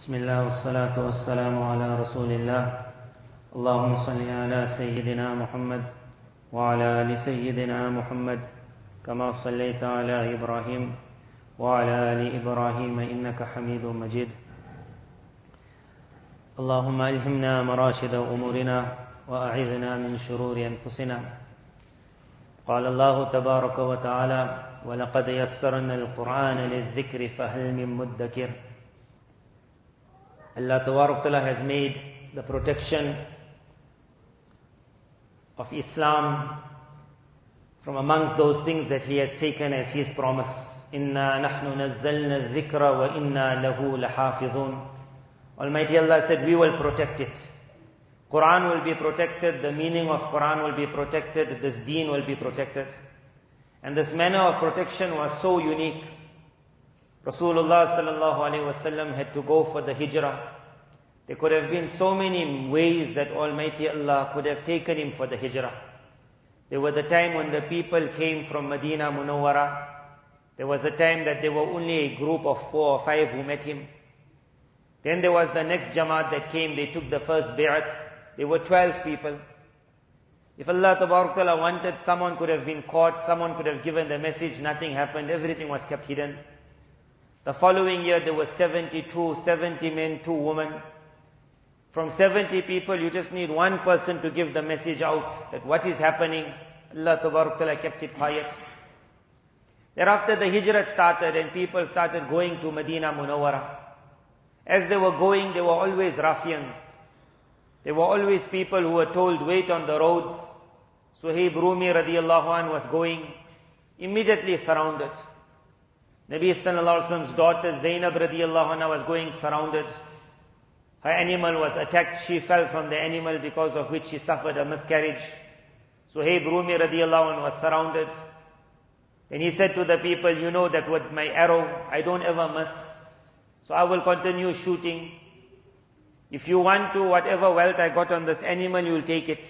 بسم الله والصلاة والسلام على رسول الله اللهم صل على سيدنا محمد وعلى آل سيدنا محمد كما صليت على إبراهيم وعلى آل إبراهيم إنك حميد مجيد اللهم ألهمنا مراشد أمورنا وأعذنا من شرور أنفسنا قال الله تبارك وتعالى ولقد يسرنا القرآن للذكر فهل من مدكر. Allah Ta'ala has made the protection of Islam from amongst those things that He has taken as His promise. Inna nahnu nazzalna dhikra wa inna lahu lahafidhun. Almighty Allah said, we will protect it. Quran will be protected, the meaning of Quran will be protected, this deen will be protected. And this manner of protection was so unique. Rasulullah sallallahu alaihi wasallam had to go for the Hijrah. There could have been so many ways that Almighty Allah could have taken him for the Hijrah. There was the time when the people came from Medina Munawwara. There was a time that there were only a group of 4 or 5 who met him. Then there was the next Jamaat that came, they took the first Bi'at. There were 12 people. If Allah Ta'ala wanted, someone could have been caught, someone could have given the message, nothing happened, everything was kept hidden. The following year there were 72, 70 men, 2 women. From 70 people, you just need one person to give the message out that what is happening. Allah Ta'ala kept it quiet. Thereafter the Hijrat started and people started going to Medina Munawwara. As they were going, there were always ruffians. There were always people who were told, wait on the roads. Suhaib Rumi radiallahu anh was going, immediately surrounded. Nabi sallallahu alaihi wasallam's daughter Zainab radiallahu anha was going surrounded. Her animal was attacked. She fell from the animal because of which she suffered a miscarriage. Suhaib Rumi radiallahu anh was surrounded. And he said to the people, you know that with my arrow, I don't ever miss. So I will continue shooting. If you want to, whatever wealth I got on this animal, you will take it.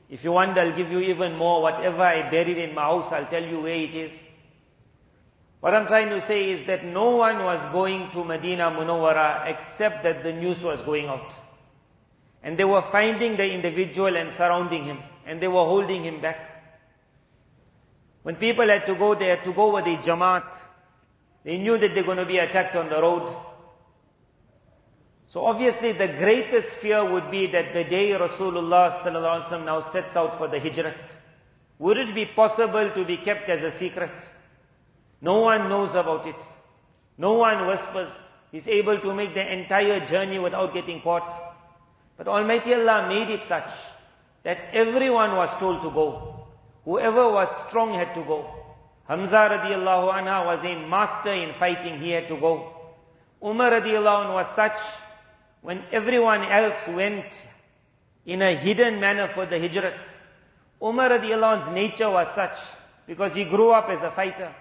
If you want, I'll give you even more. Whatever I buried in my house, I'll tell you where it is. What I'm trying to say is that no one was going to Medina Munawwara except that the news was going out. And they were finding the individual and surrounding him. And they were holding him back. When people had to go, they had to go with a Jamaat. They knew that they're going to be attacked on the road. So obviously the greatest fear would be that the day Rasulullah sallallahu alaihi wasallam now sets out for the Hijrat, would it be possible to be kept as a secret? No one knows about it. No one whispers. He's able to make the entire journey without getting caught. But Almighty Allah made it such that everyone was told to go. Whoever was strong had to go. Hamza radiallahu anha was a master in fighting, he had to go. Umar radiallahu anhu was such, when everyone else went in a hidden manner for the Hijrat, Umar radiallahu anhu's nature was such, because he grew up as a fighter.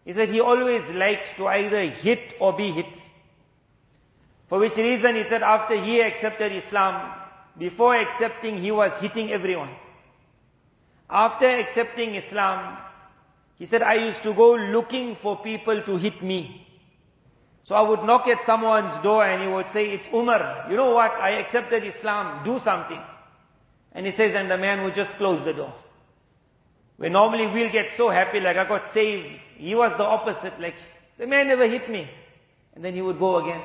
He said he always liked to either hit or be hit. For which reason he said after he accepted Islam, before accepting he was hitting everyone. After accepting Islam, he said I used to go looking for people to hit me. So I would knock at someone's door and he would say, it's Umar, you know what, I accepted Islam, do something. And he says, and the man would just close the door. Where normally we'll get so happy like I got saved. He was the opposite, like the man never hit me. And then he would go again.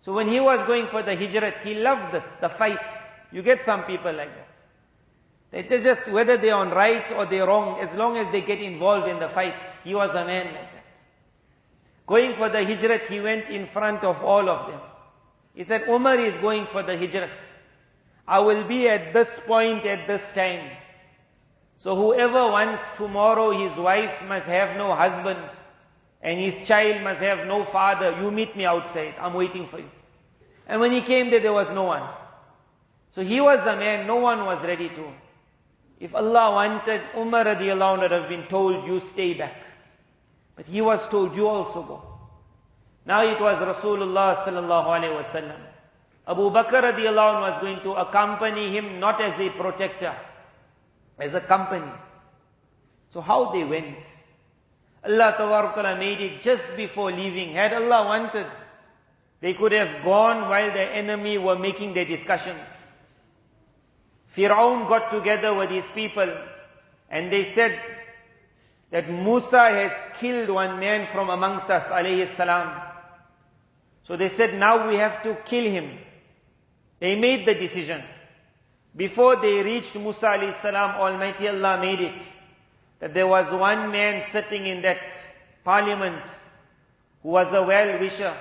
So when he was going for the Hijrat, he loved this, the fight. You get some people like that. They just, whether they're on right or they're wrong, as long as they get involved in the fight, he was a man like that. Going for the Hijrat, he went in front of all of them. He said, Umar is going for the Hijrat. I will be at this point at this time. So whoever wants tomorrow his wife must have no husband and his child must have no father, you meet me outside, I'm waiting for you. And when he came there was no one. So he was the man, no one was ready to. If Allah wanted, Umar radiallahu anhu would have been told, you stay back. But he was told, you also go. Now it was Rasulullah sallallahu alaihi wasallam. Abu Bakr radiallahu anhu was going to accompany him not as a protector, as a company. So how they went? Allah Ta'ala made it just before leaving. Had Allah wanted, They could have gone while the enemy were making their discussions. Fir'aun got together with his people and they said that Musa has killed one man from amongst us, alayhi salam. So they said, now we have to kill him. They made the decision. Before they reached Musa alayhi salam, Almighty Allah made it that there was one man sitting in that parliament who was a well-wisher.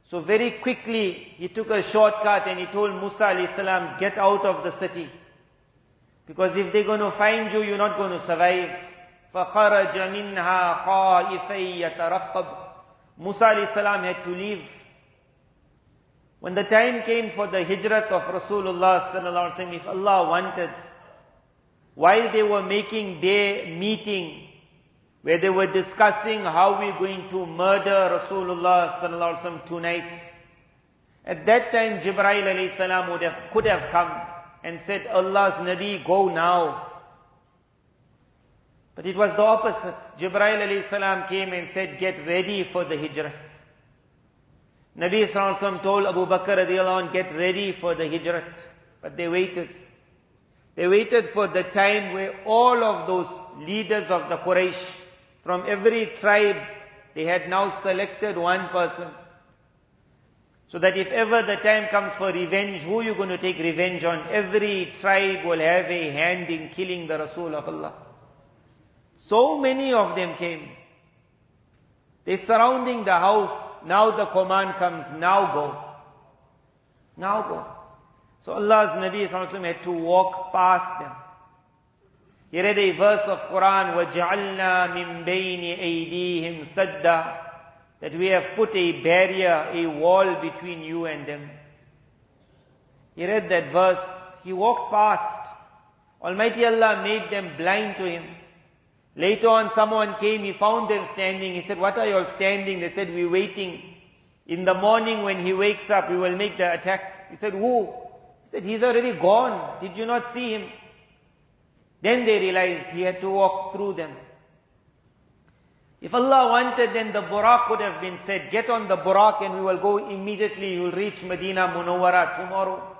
So very quickly he took a shortcut and he told Musa alayhi salam, get out of the city. Because if they're going to find you, you're not going to survive. فَخَرَجَ مِنْهَا خَائِفًا يَتَرَقَّبُ. Musa alayhi salam had to leave. When the time came for the Hijrat of Rasulullah sallallahu alaihi wasallam, if Allah wanted, while they were making their meeting, where they were discussing how we're going to murder Rasulullah sallallahu alaihi wasallam tonight, at that time Jibreel alayhi salam could have come and said, Allah's Nabi, go now. But it was the opposite. Jibreel alayhi salam came and said, get ready for the Hijrat. Nabi sallallahu alaihi wasallam told Abu Bakr radiallahu anh, get ready for the Hijrat. But they waited. They waited for the time where all of those leaders of the Quraysh, from every tribe, they had now selected one person. So that if ever the time comes for revenge, who are you going to take revenge on? Every tribe will have a hand in killing the Rasul of Allah. So many of them came. They're surrounding the house. Now the command comes, now go. Now go. So Allah's Nabi sallallahu alaihi wasallam had to walk past them. He read a verse of Qur'an, وَجَعَلْنَا مِن بَيْنِ أَيْدِيهِمْ سَدًّا, that we have put a barrier, a wall between you and them. He read that verse. He walked past. Almighty Allah made them blind to Him. Later on someone came, he found them standing. He said, what are you all standing? They said, we're waiting. In the morning when he wakes up, we will make the attack. He said, who? He said, he's already gone. Did you not see him? Then they realized he had to walk through them. If Allah wanted, then the Buraq could have been said, get on the Buraq and we will go immediately. You will reach Medina Munawwara tomorrow.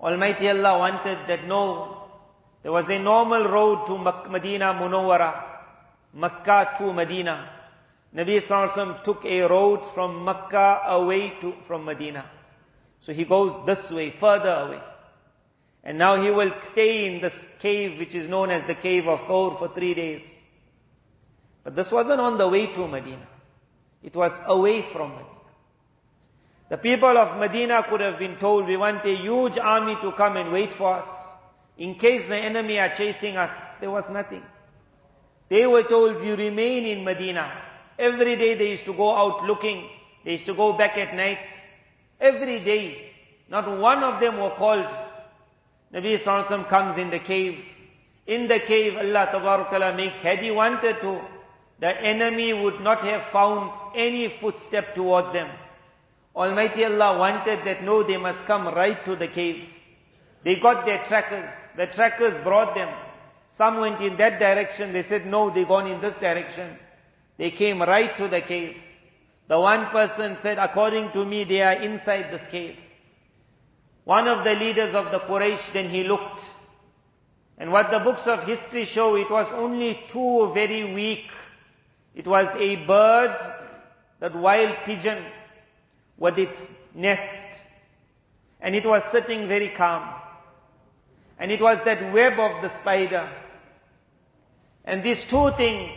Almighty Allah wanted that no. There was a normal road to Medina Munawwara, Makkah to Medina. Nabi sallallahu alaihi wasallam took a road from Makkah away from Medina. So he goes this way, further away. And now he will stay in this cave which is known as the cave of Thawr for 3 days. But this wasn't on the way to Medina. It was away from Medina. The people of Medina could have been told, we want a huge army to come and wait for us. In case the enemy are chasing us, there was nothing. They were told, you remain in Medina. Every day they used to go out looking. They used to go back at night. Every day. Not one of them were called. Nabi sallallahu alaihi wasallam comes in the cave. In the cave, Allah Tabarak Ta'ala makes, had He wanted to, the enemy would not have found any footstep towards them. Almighty Allah wanted that no, they must come right to the cave. They got their trackers. The trackers brought them. Some went in that direction. They said, no, they've gone in this direction. They came right to the cave. The one person said, according to me, they are inside this cave. One of the leaders of the Quraysh, then he looked. And what the books of history show, it was only two very weak. It was a bird, that wild pigeon, with its nest. And it was sitting very calm. And it was that web of the spider. And these two things,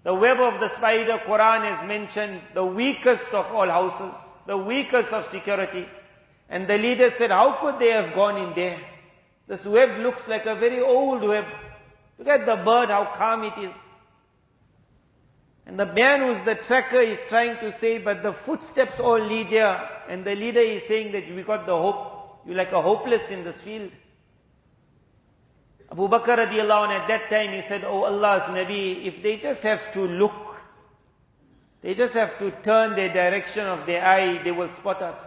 the web of the spider, Qur'an has mentioned, the weakest of all houses, the weakest of security. And the leader said, how could they have gone in there? This web looks like a very old web. Look at the bird, how calm it is. And the man who's the tracker is trying to say, but the footsteps all lead here. And the leader is saying that we got the hope. You're like a hopeless in this field. Abu Bakr radiallahu anh, at that time he said, oh Allah's Nabi, if they just have to look, they just have to turn their direction of their eye, they will spot us.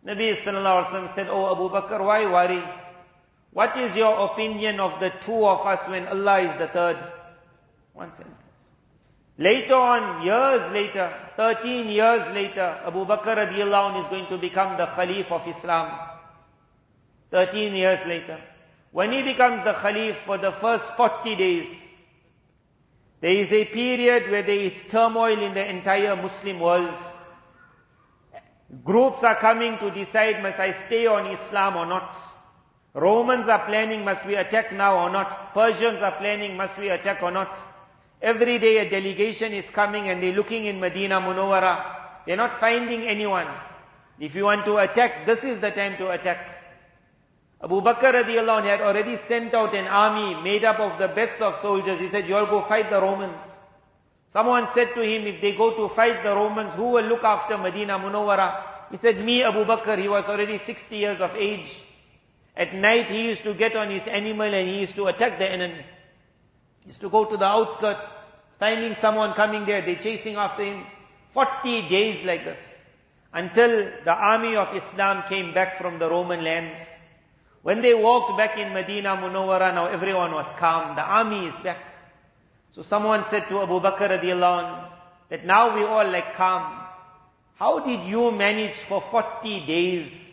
Nabi sallallahu alaihi wasallam said, oh Abu Bakr, why worry? What is your opinion of the two of us when Allah is the third? One sentence. Later on, years later, 13 years later, Abu Bakr radiallahu anh is going to become the Khalif of Islam. 13 years later. When he becomes the Khalif, for the first 40 days, there is a period where there is turmoil in the entire Muslim world. Groups are coming to decide, must I stay on Islam or not? Romans are planning, must we attack now or not? Persians are planning, must we attack or not? Every day a delegation is coming and they're looking in Medina Munawwara. They're not finding anyone. If you want to attack, this is the time to attack. Abu Bakr radiallahu anh had already sent out an army made up of the best of soldiers. He said, you all go fight the Romans. Someone said to him, if they go to fight the Romans, who will look after Medina Munawwara? He said, me, Abu Bakr. He was already 60 years of age. At night he used to get on his animal and he used to attack the enemy. He used to go to the outskirts, finding someone coming there, they're chasing after him. 40 days like this. Until the army of Islam came back from the Roman lands. When they walked back in Medina Munawwara, now everyone was calm. The army is back. So someone said to Abu Bakr radiallahu anh, that now we all like calm. How did you manage for 40 days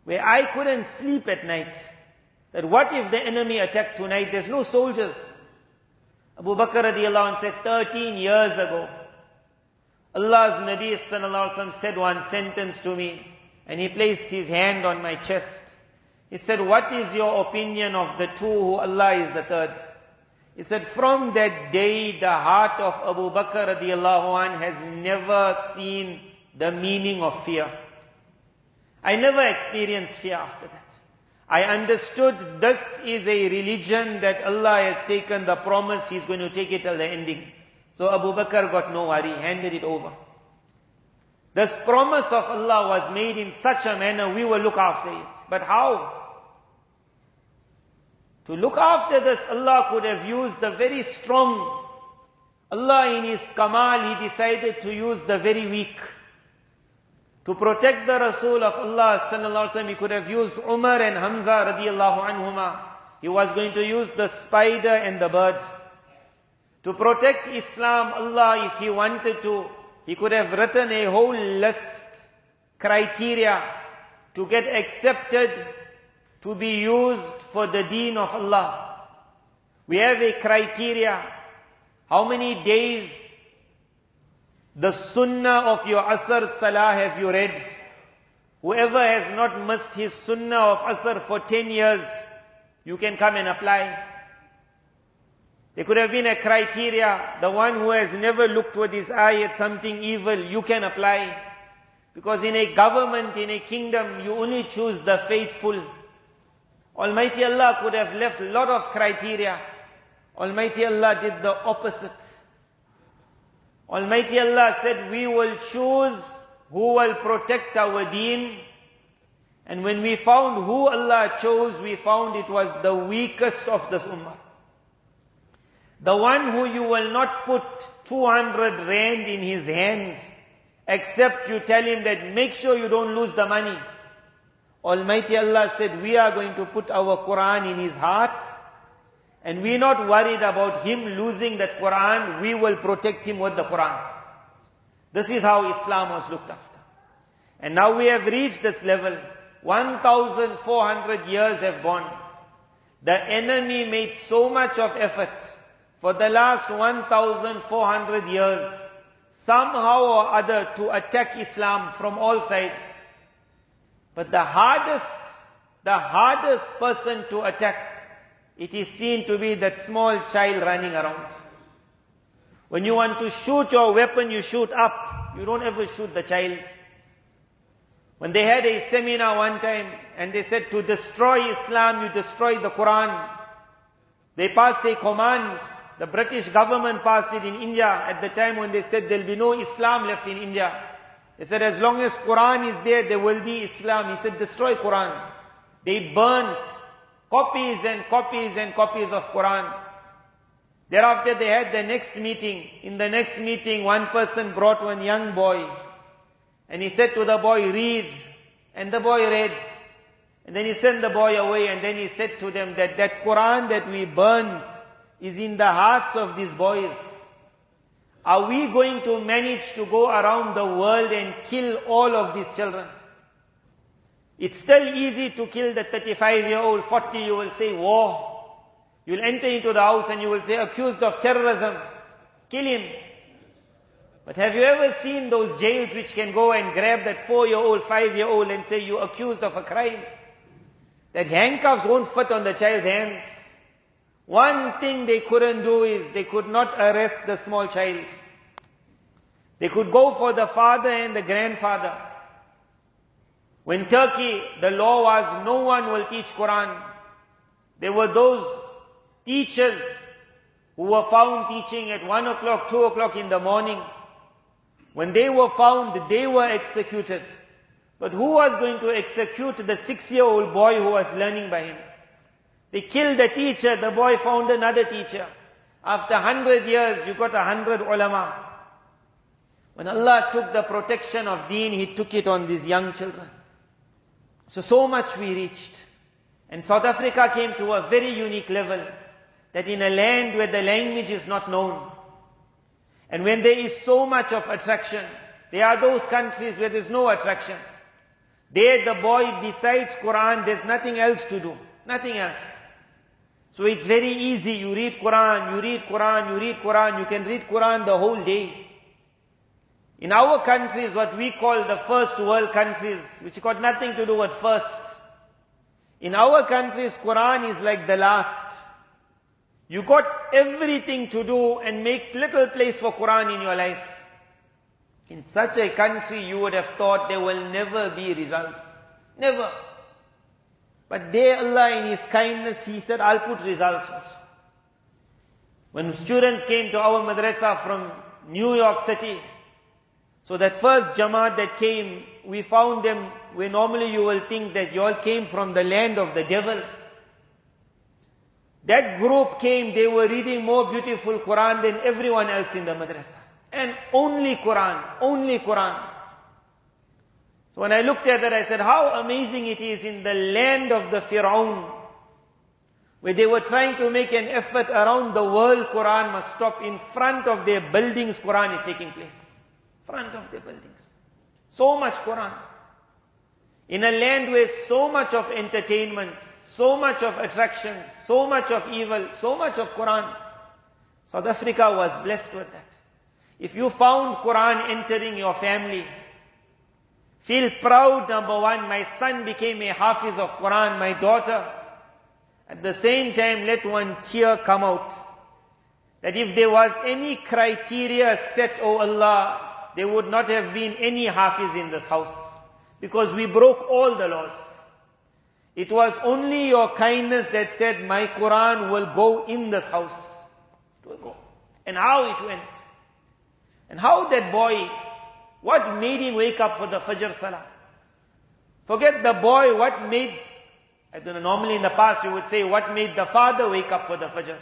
where I couldn't sleep at night? That what if the enemy attacked tonight? There's no soldiers. Abu Bakr radiallahu anh said, 13 years ago, Allah's Nabi sallallahu alaihi wasallam said one sentence to me, and he placed his hand on my chest. He said, what is your opinion of the two who Allah is the third? He said, from that day, the heart of Abu Bakr radiallahu anh has never seen the meaning of fear. I never experienced fear after that. I understood this is a religion that Allah has taken the promise He's going to take it till the ending. So Abu Bakr got no worry, handed it over. This promise of Allah was made in such a manner, we will look after it. But how? To look after this, Allah could have used the very strong. Allah in His Kamal, He decided to use the very weak. To protect the Rasul of Allah sallallahu alaihi wasallam, He could have used Umar and Hamza radiallahu anhuma. He was going to use the spider and the bird. To protect Islam, Allah, if He wanted to, He could have written a whole list, criteria, to get accepted, to be used for the deen of Allah. We have a criteria. How many days the sunnah of your Asr Salah have you read? Whoever has not missed his sunnah of Asr for 10 years, you can come and apply. There could have been a criteria. The one who has never looked with his eye at something evil, you can apply. Because in a government, in a kingdom, you only choose the faithful. Almighty Allah could have left a lot of criteria. Almighty Allah did the opposite. Almighty Allah said, we will choose who will protect our deen. And when we found who Allah chose, we found it was the weakest of this ummah. The one who you will not put 200 rand in his hand, except you tell him that make sure you don't lose the money. Almighty Allah said, we are going to put our Qur'an in his heart, and we're not worried about him losing that Qur'an, we will protect him with the Qur'an. This is how Islam was looked after. And now we have reached this level. 1,400 years have gone. The enemy made so much of effort for the last 1,400 years, somehow or other, to attack Islam from all sides. But the hardest person to attack, it is seen to be that small child running around. When you want to shoot your weapon, you shoot up. You don't ever shoot the child. When they had a seminar one time, and they said to destroy Islam, you destroy the Qur'an. They passed a command. The British government passed it in India at the time when they said there will be no Islam left in India. They said as long as Qur'an is there, there will be Islam. He said destroy Qur'an. They burnt copies and copies and copies of Qur'an. Thereafter they had the next meeting. In the next meeting, one person brought one young boy. And he said to the boy, read. And the boy read. And then he sent the boy away, and then he said to them that Qur'an that we burnt is in the hearts of these boys. Are we going to manage to go around the world and kill all of these children? It's still easy to kill the 35-year-old, 40, you will say war. You'll enter into the house and you will say accused of terrorism. Kill him. But have you ever seen those jails which can go and grab that 4-year-old, 5-year-old and say you're accused of a crime? That handcuffs won't fit on the child's hands. One thing they couldn't do is they could not arrest the small child. They could go for the father and the grandfather. When Turkey, the law was no one will teach Qur'an. There were those teachers who were found teaching at 1 o'clock, 2 o'clock in the morning. When they were found, they were executed. But who was going to execute the 6-year-old boy who was learning by him? They killed the teacher, the boy found another teacher. After 100 years, you got 100 ulama. When Allah took the protection of deen, He took it on these young children. So much we reached. And South Africa came to a very unique level, that in a land where the language is not known, and when there is so much of attraction, there are those countries where there is no attraction. There the boy, besides Qur'an, there's nothing else to do. Nothing else. So it's very easy. You read Qur'an, you read Qur'an, you read Qur'an. You can read Qur'an the whole day. In our countries, what we call the first world countries, which got nothing to do with first. In our countries, Qur'an is like the last. You got everything to do and make little place for Qur'an in your life. In such a country, you would have thought there will never be results. Never. But there Allah in His kindness, He said, I'll put results also. When students came to our madrasa from New York City, so that first Jamaat that came, we found them where normally you will think that you all came from the land of the devil. That group came, they were reading more beautiful Qur'an than everyone else in the madrasa. And only Qur'an, only Qur'an. So when I looked at that, I said, how amazing it is in the land of the Fir'aun, where they were trying to make an effort around the world, Qur'an must stop. In front of their buildings, Qur'an is taking place. Front of their buildings. So much Qur'an. In a land where so much of entertainment, so much of attraction, so much of evil, so much of Qur'an. South Africa was blessed with that. If you found Qur'an entering your family, feel proud, number one, my son became a hafiz of Qur'an, my daughter. At the same time, let one tear come out. That if there was any criteria set, oh Allah, there would not have been any hafiz in this house. Because we broke all the laws. It was only your kindness that said, my Qur'an will go in this house. It will go. And how it went. And how that boy, what made him wake up for the Fajr Salah? Forget the boy, what made, I don't know, normally in the past you would say, what made the father wake up for the Fajr?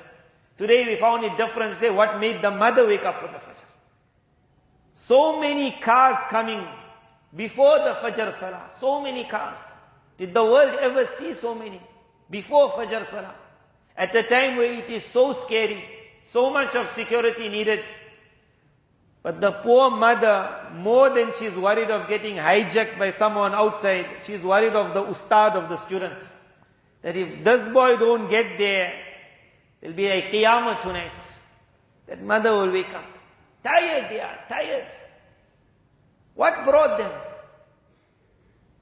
Today we found it different, we say, what made the mother wake up for the Fajr? So many cars coming before the Fajr Salah. So many cars. Did the world ever see so many? Before Fajr Salah. At the time where it is so scary, so much of security needed. But the poor mother, more than she's worried of getting hijacked by someone outside, she's worried of the ustad of the students. That if this boy don't get there, there'll be a qiyamah tonight. That mother will wake up. Tired they are, tired. What brought them?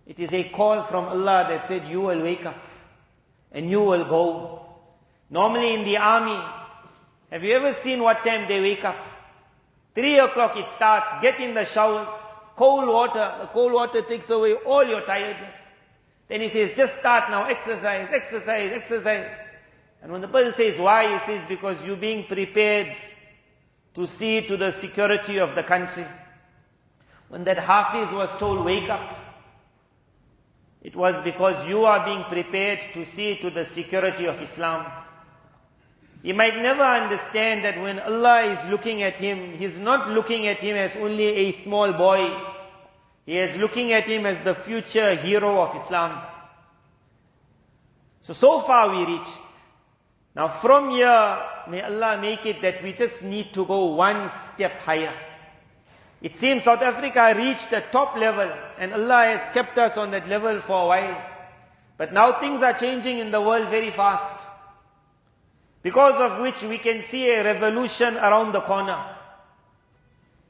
It is a call from Allah that said, you will wake up and you will go. Normally in the army, have you ever seen what time they wake up? 3 o'clock it starts, get in the showers, cold water. The cold water takes away all your tiredness. Then he says, just start now, exercise, exercise, exercise. And when the person says, why? He says, because you're being prepared to see to the security of the country. When that Hafiz was told, wake up, it was because you are being prepared to see to the security of Islam. He might never understand that when Allah is looking at him, He's not looking at him as only a small boy. He is looking at him as the future hero of Islam. So far we reached. Now from here, may Allah make it that we just need to go one step higher. It seems South Africa reached the top level and Allah has kept us on that level for a while. But now things are changing in the world very fast. Because of which we can see a revolution around the corner.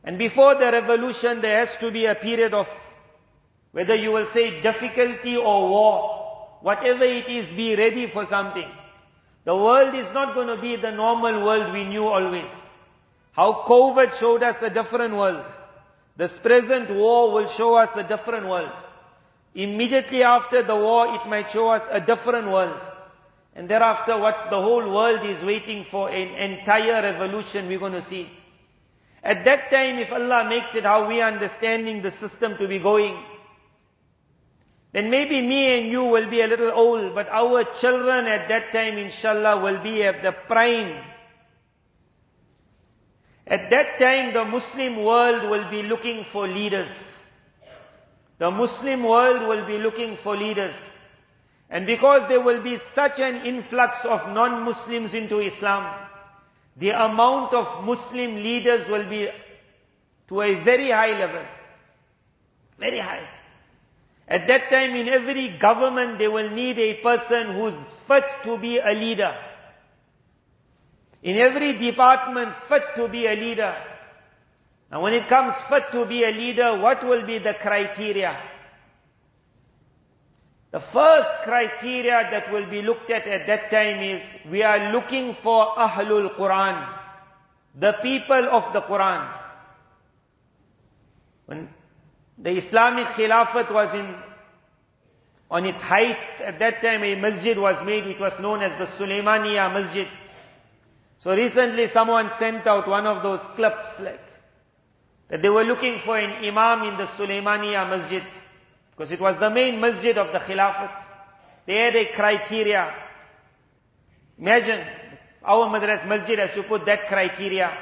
And before the revolution there has to be a period of, whether you will say difficulty or war, whatever it is, be ready for something. The world is not going to be the normal world we knew always. How COVID showed us a different world. This present war will show us a different world. Immediately after the war, it might show us a different world. And thereafter, what the whole world is waiting for, an entire revolution we're going to see. At that time, if Allah makes it how we are understanding the system to be going, then maybe me and you will be a little old, but our children at that time, inshallah, will be at the prime. At that time, the Muslim world will be looking for leaders. The Muslim world will be looking for leaders. And because there will be such an influx of non-Muslims into Islam, the amount of Muslim leaders will be to a very high level. Very high. At that time, in every government, they will need a person who's fit to be a leader. In every department, fit to be a leader. Now when it comes fit to be a leader, what will be the criteria? The first criteria that will be looked at that time is, we are looking for Ahlul Qur'an, the people of the Qur'an. When the Islamic Khilafat was on its height, at that time a masjid was made which was known as the Sulaimaniya Masjid. So recently someone sent out one of those clips that they were looking for an imam in the Sulaimaniya Masjid. Because it was the main masjid of the Khilafat. They had a criteria. Imagine, our Madras Masjid has to put that criteria.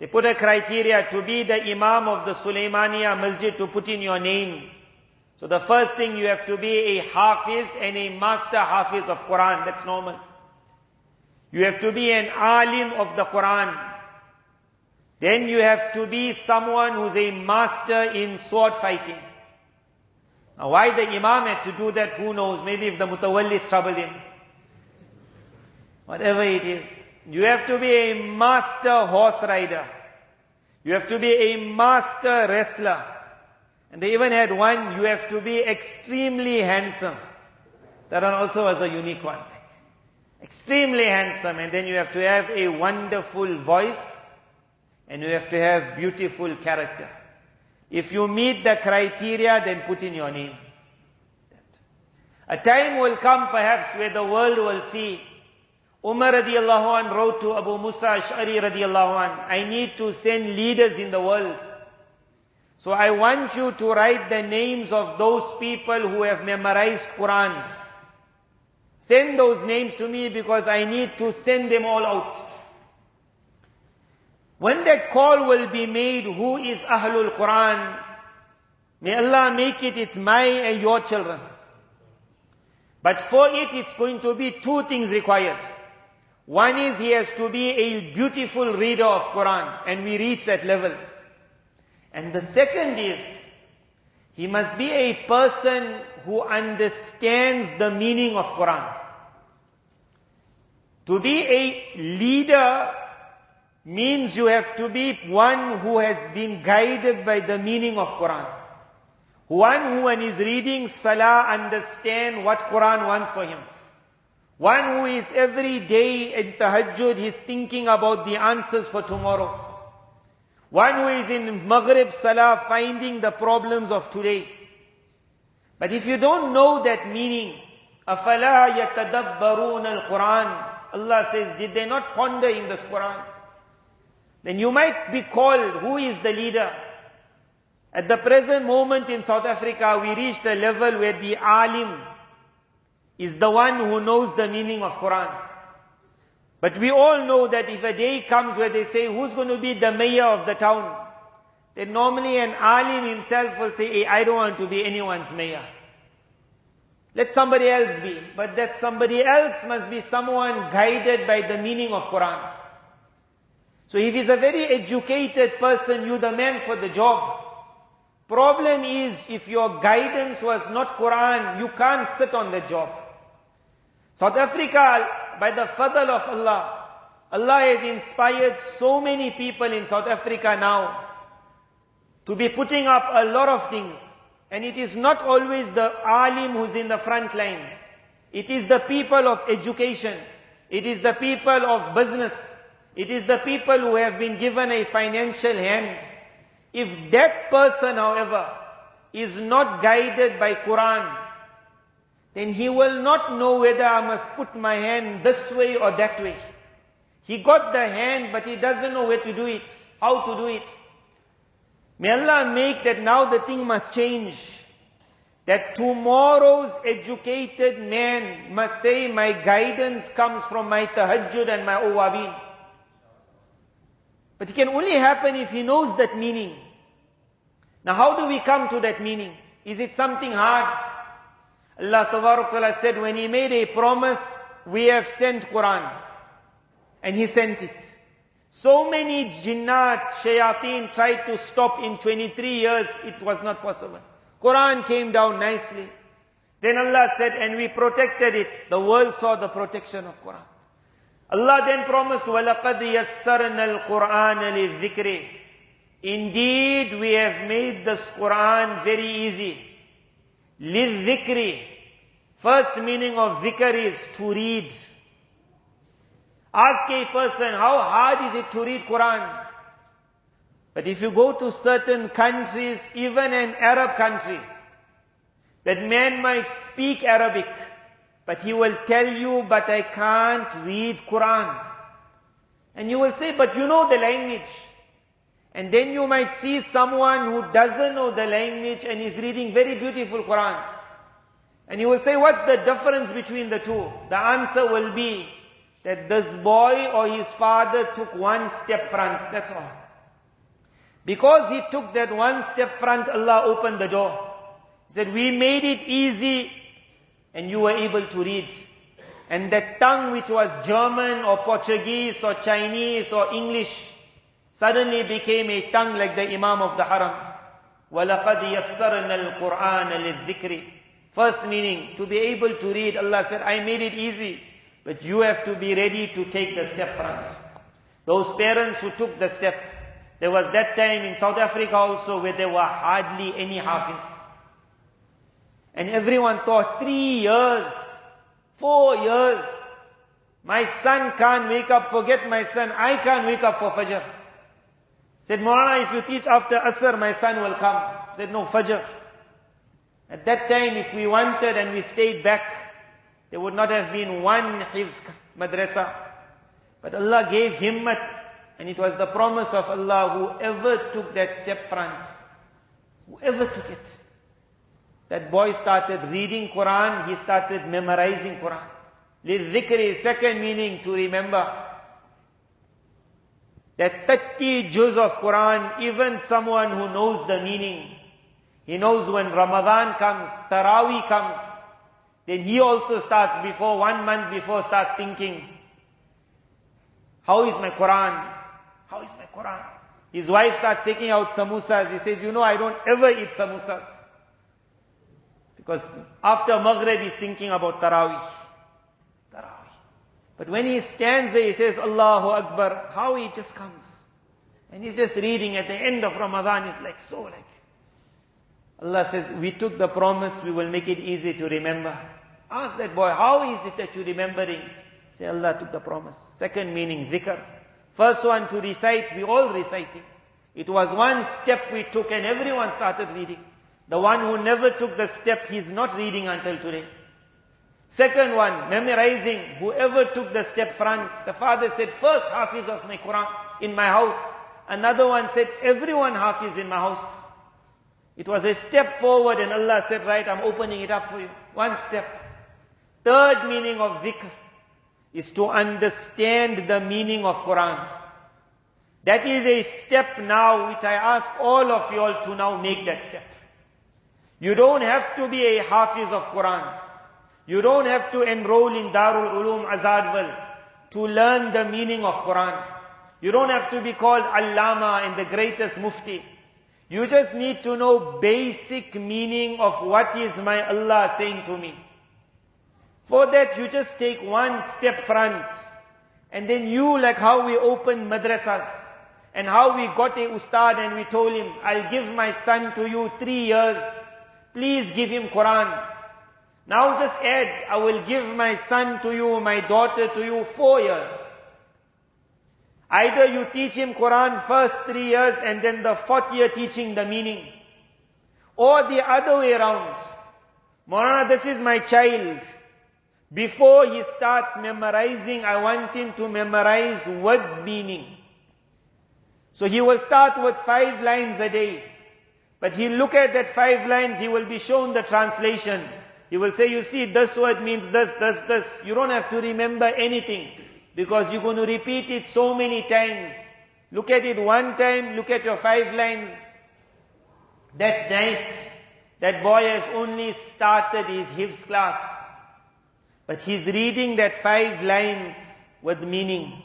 They put a criteria to be the imam of the Sulaimaniya Masjid, to put in your name. So the first thing, you have to be a hafiz and a master hafiz of Qur'an. That's normal. You have to be an alim of the Qur'an. Then you have to be someone who's a master in sword fighting. Now why the imam had to do that, who knows? Maybe if the mutawallis troubled him. Whatever it is. You have to be a master horse rider. You have to be a master wrestler. And they even had one, you have to be extremely handsome. That one also was a unique one. Extremely handsome. And then you have to have a wonderful voice. And you have to have beautiful character. If you meet the criteria, then put in your name. A time will come perhaps where the world will see. Umar radiallahu anh wrote to Abu Musa Ash'ari radiallahu anh, I need to send leaders in the world. So I want you to write the names of those people who have memorized Qur'an. Send those names to me because I need to send them all out. When that call will be made, who is Ahlul Qur'an? May Allah make it, it's my and your children. But for it, it's going to be two things required. One is he has to be a beautiful reader of Qur'an, and we reach that level. And the second is, he must be a person who understands the meaning of Qur'an. To be a leader means you have to be one who has been guided by the meaning of Qur'an. One who, when he's reading Salah, understand what Qur'an wants for him. One who is every day in Tahajjud, he's thinking about the answers for tomorrow. One who is in Maghrib Salah, finding the problems of today. But if you don't know that meaning, أَفَلَا يَتَدَبَّرُونَ الْقُرْآنِ, Allah says, did they not ponder in this Qur'an? Then you might be called, who is the leader? At the present moment in South Africa, we reached a level where the alim is the one who knows the meaning of Qur'an. But we all know that if a day comes where they say, who's going to be the mayor of the town? Then normally an alim himself will say, hey, I don't want to be anyone's mayor. Let somebody else be. But that somebody else must be someone guided by the meaning of Qur'an. So if he's a very educated person, you're the man for the job. Problem is, if your guidance was not Qur'an, you can't sit on the job. South Africa, by the fadl of Allah, Allah has inspired so many people in South Africa now to be putting up a lot of things. And it is not always the alim who's in the front line. It is the people of education. It is the people of business. It is the people who have been given a financial hand. If that person, however, is not guided by Qur'an, then he will not know whether I must put my hand this way or that way. He got the hand, but he doesn't know where to do it, how to do it. May Allah make that now the thing must change. That tomorrow's educated man must say, my guidance comes from my tahajjud and my awabin. But it can only happen if he knows that meaning. Now how do we come to that meaning? Is it something hard? Allah Ta'ala said, when He made a promise, we have sent Qur'an. And He sent it. So many jinnat, shayateen tried to stop in 23 years, it was not possible. Qur'an came down nicely. Then Allah said, and we protected it. The world saw the protection of Qur'an. Allah then promised, وَلَقَدْ يَسَّرْنَا الْقُرْآنَ لِلذِّكْرِ. Indeed, we have made this Qur'an very easy. لِلذِّكْرِ. First meaning of dhikr is to read. Ask a person, how hard is it to read Qur'an? But if you go to certain countries, even an Arab country, that man might speak Arabic, but he will tell you, but I can't read Qur'an. And you will say, but you know the language. And then you might see someone who doesn't know the language and is reading very beautiful Qur'an. And you will say, what's the difference between the two? The answer will be, that this boy or his father took one step front, that's all. Because he took that one step front, Allah opened the door. He said, we made it easy and you were able to read. And that tongue which was German or Portuguese or Chinese or English suddenly became a tongue like the Imam of the Haram. وَلَقَدْ يَسَّرْنَا الْقُرْآنَ لِلذِّكْرِ. First meaning, to be able to read, Allah said, I made it easy. But you have to be ready to take the step front. Those parents who took the step, there was that time in South Africa also where there were hardly any hafiz. And everyone thought, 3 years, 4 years, my son can't wake up, forget my son, I can't wake up for Fajr. Said, Moulana, if you teach after Asr, my son will come. Said, no, Fajr. At that time, if we wanted and we stayed back, there would not have been one hifz madrasa. But Allah gave himmat, and it was the promise of Allah, whoever took that step front, whoever took it, that boy started reading Qur'an, he started memorizing Qur'an. Lidhikri, second meaning, to remember. That 30 juz of Qur'an, even someone who knows the meaning, he knows when Ramadan comes, Taraweeh comes, then he also starts before, 1 month before, starts thinking, how is my Qur'an? How is my Qur'an? His wife starts taking out samosas. He says, you know, I don't ever eat samosas. Because after Maghrib, he's thinking about Taraweeh. Taraweeh. But when he stands there, he says, Allahu Akbar. How he just comes. And he's just reading at the end of Ramadan. It's like so like. Allah says, we took the promise, we will make it easy to remember. Ask that boy, how is it that you're remembering? Say, Allah took the promise. Second meaning, dhikr. First one to recite, we all reciting. It was one step we took and everyone started reading. The one who never took the step, he's not reading until today. Second one, memorizing. Whoever took the step front, the father said, first hafiz of my Quran in my house. Another one said, everyone hafiz in my house. It was a step forward and Allah said, right, I'm opening it up for you. One step. Third meaning of dhikr is to understand the meaning of Quran. That is a step now which I ask all of you all to now make that step. You don't have to be a hafiz of Quran. You don't have to enroll in Darul Uloom Azadwal to learn the meaning of Quran. You don't have to be called Allama and the greatest Mufti. You just need to know basic meaning of what is my Allah saying to me. For that you just take one step front. And then you, like how we opened madrasas, and how we got a ustad and we told him, I'll give my son to you 3 years. Please give him Quran. Now just add, I will give my son to you, my daughter to you 4 years. Either you teach him Quran first 3 years and then the 4th year teaching the meaning. Or the other way around. Moulana, this is my child. Before he starts memorizing, I want him to memorize word meaning. So he will start with 5 lines a day. But he'll look at that 5 lines, he will be shown the translation. He will say, you see, this word means this, this, this. You don't have to remember anything, because you're going to repeat it so many times. Look at it one time, look at your 5 lines. That night, that boy has only started his Hifz class. But he's reading that 5 lines with meaning.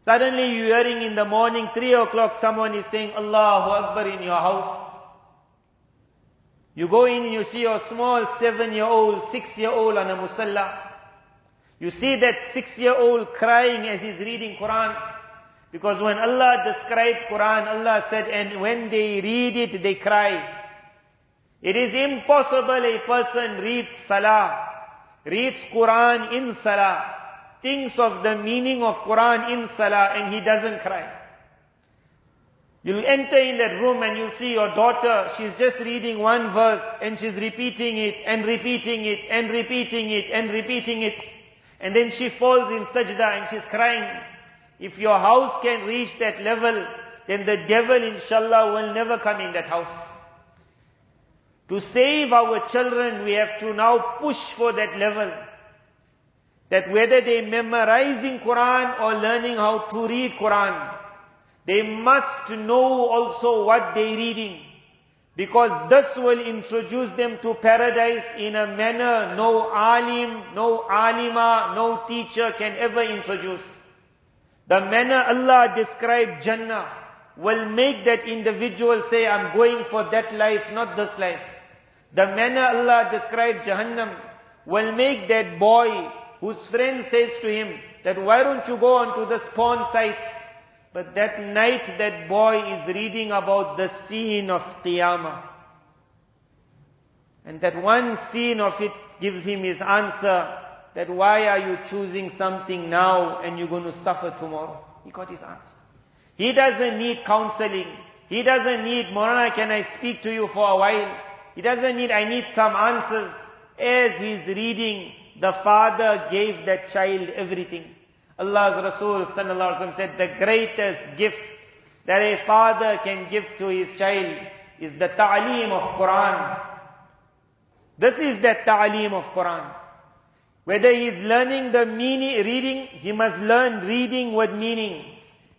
Suddenly you're hearing in the morning, 3 o'clock, someone is saying, Allahu Akbar in your house. You go in and you see your small 7-year-old, 6-year-old on a musalla. You see that 6-year-old crying as he's reading Quran. Because when Allah described Quran, Allah said, and when they read it, they cry. It is impossible a person reads Salah, reads Quran in Salah, thinks of the meaning of Quran in Salah, and he doesn't cry. You'll enter in that room and you'll see your daughter, she's just reading one verse and she's repeating it and repeating it and repeating it and repeating it. And then she falls in sajda and she's crying. If your house can reach that level, then the devil inshallah will never come in that house. To save our children, we have to now push for that level. That whether they're memorizing Quran or learning how to read Quran, they must know also what they're reading. Because this will introduce them to paradise in a manner no alim, no alima, no teacher can ever introduce. The manner Allah described Jannah will make that individual say, I'm going for that life, not this life. The manner Allah described Jahannam will make that boy whose friend says to him that why don't you go on to this porn sites? But that night that boy is reading about the scene of Qiyamah. And that one scene of it gives him his answer that why are you choosing something now and you're going to suffer tomorrow? He got his answer. He doesn't need counseling. He doesn't need, Moulana, can I speak to you for a while? He doesn't need, I need some answers. As he's reading, the father gave that child everything. Allah's Rasul sallallahu alaihi wasallam said, the greatest gift that a father can give to his child is the ta'aleem of Quran. This is the ta'aleem of Quran. Whether he is learning the meaning, reading, he must learn reading with meaning.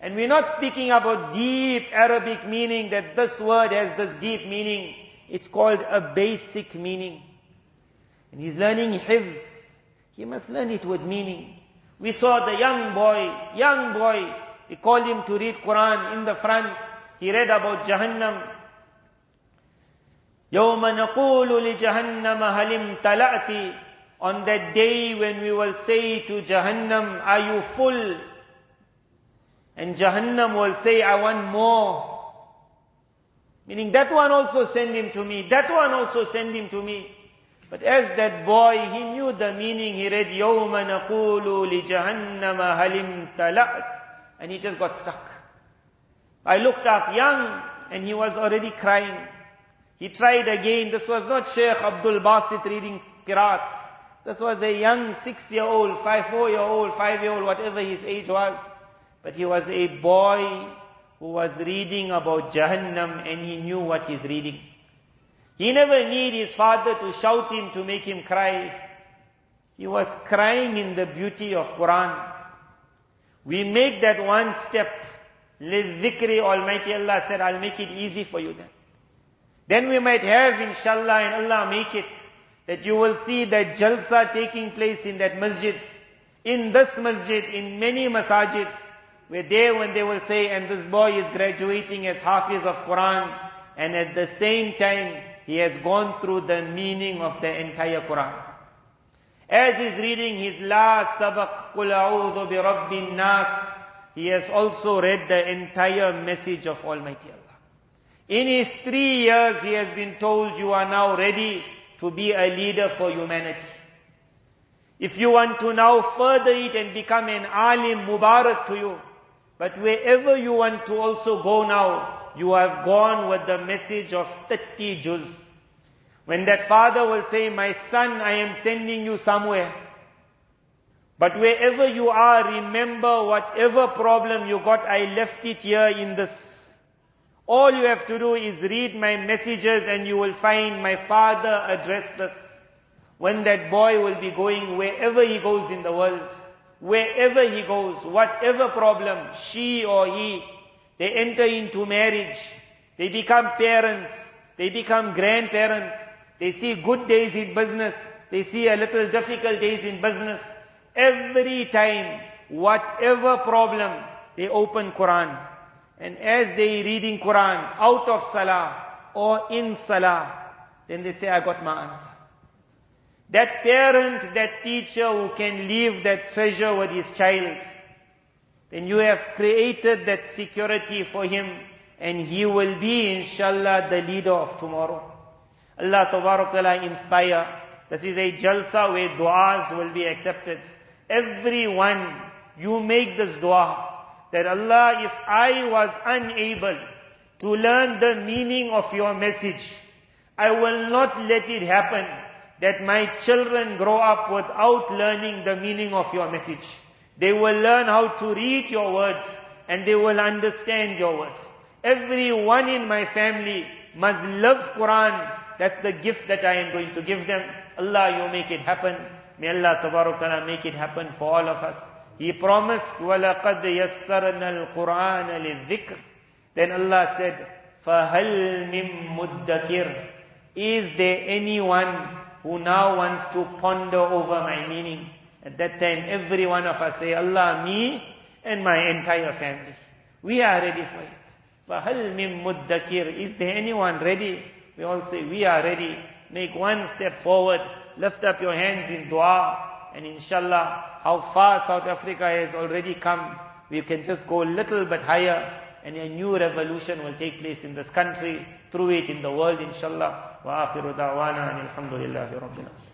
And we're not speaking about deep Arabic meaning, that this word has this deep meaning. It's called a basic meaning. And he's learning Hifz. He must learn it with meaning. We saw the young boy, we called him to read Quran in the front. He read about Jahannam. يَوْمَ نَقُولُ لِجَهَنَّمَ هَلِ امْتَلَأْتِ. On that day when we will say to Jahannam, are you full? And Jahannam will say, I want more. Meaning that one also send him to me. That one also send him to me. But as that boy, he knew the meaning. He read, يَوْمَ نَقُولُ لِجَهَنَّمَ هَلِ امْتَلَأْتِ. And he just got stuck. I looked up young and he was already crying. He tried again. This was not Sheikh Abdul Basit reading Qiraat. This was a young 6-year-old, 4-year-old, 5-year-old, whatever his age was. But he was a boy who was reading about Jahannam and he knew what he's reading. He never needed his father to shout him to make him cry. He was crying in the beauty of Quran. We make that one step. لِلذِّكْرِ, Almighty Allah said, I'll make it easy for you then. Then we might have, inshallah, and Allah make it, that you will see that jalsa taking place in that masjid, in this masjid, in many masajid, where when they will say, and this boy is graduating as Hafiz of Qur'an, and at the same time, he has gone through the meaning of the entire Qur'an. As he's reading his last sabaq, Qul a'udhu bi rabbin nas, he has also read the entire message of Almighty Allah. In his 3 years, he has been told, you are now ready to be a leader for humanity. If you want to now further it and become an alim, mubarak to you. But wherever you want to also go now, you have gone with the message of 30 juz. When that father will say, my son, I am sending you somewhere. But wherever you are, remember whatever problem you got, I left it here in this. All you have to do is read my messages and you will find my father addressed this. When that boy will be going wherever he goes in the world, wherever he goes, whatever problem, she or he, they enter into marriage, they become parents, they become grandparents, they see good days in business, they see a little difficult days in business. Every time, whatever problem, they open Qur'an. And as they reading Qur'an out of salah or in salah, then they say, I got my answer. That parent, that teacher who can leave that treasure with his child, then you have created that security for him, and he will be, inshallah, the leader of tomorrow. Allah Ta'ala inspire. This is a jalsa where du'as will be accepted. Everyone, you make this dua, that Allah, if I was unable to learn the meaning of your message, I will not let it happen that my children grow up without learning the meaning of your message. They will learn how to read your words and they will understand your words. Everyone in my family must love Qur'an. That's the gift that I am going to give them. Allah, you make it happen. May Allah Ta'ala make it happen for all of us. He promised, وَلَقَدْ يَسَّرْنَا الْقُرْآنَ لِلذِّكْرِ. Then Allah said, فَهَلْ مِن مُدَّكِرٍ. Is there anyone who now wants to ponder over my meaning? At that time, every one of us say, Allah, me and my entire family. We are ready for it. فَهَلْ مِن مُدَّكِرٍ. Is there anyone ready? We all say, we are ready. Make one step forward. Lift up your hands in dua. And inshallah, how far South Africa has already come, we can just go a little bit higher, and a new revolution will take place in this country, through it in the world, inshallah. Wa akhiru da'wana alhamdulillahi rabbil alamin.